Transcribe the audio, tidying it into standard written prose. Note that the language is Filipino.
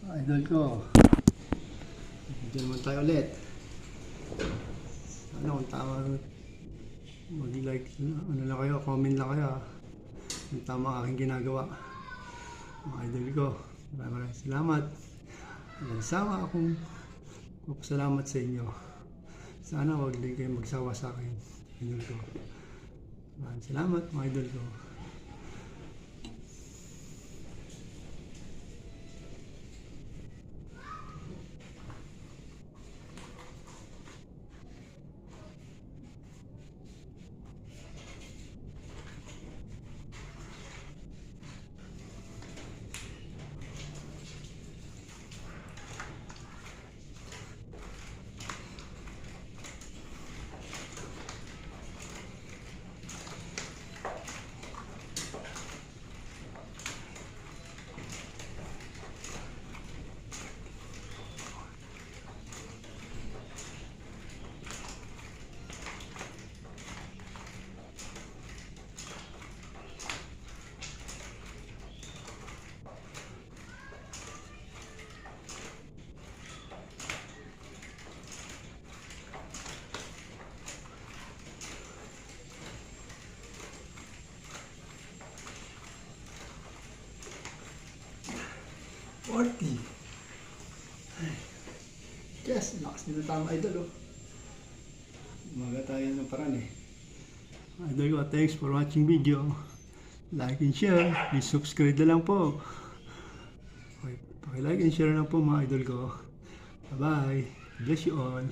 Idol ko. Diyan naman tayo ulit. Ano kung tama, mag-like, ano lang kayo, comment lang kayo. Kung tama aking ginagawa. Mga idol ko, maraming salamat. Nagsama akong magpasalamat sa inyo. Sana huwag din kayo magsawa sa akin, idol ko. Maraming salamat, mga idol ko. Party. Yes, lakas nila tama idol, oh. Umaga tayo ng paraan eh. Idol ko, thanks for watching video. Like and share. Please subscribe na lang po. Okay, paki-like and share lang po mga idol ko. Bye-bye. Bless you all.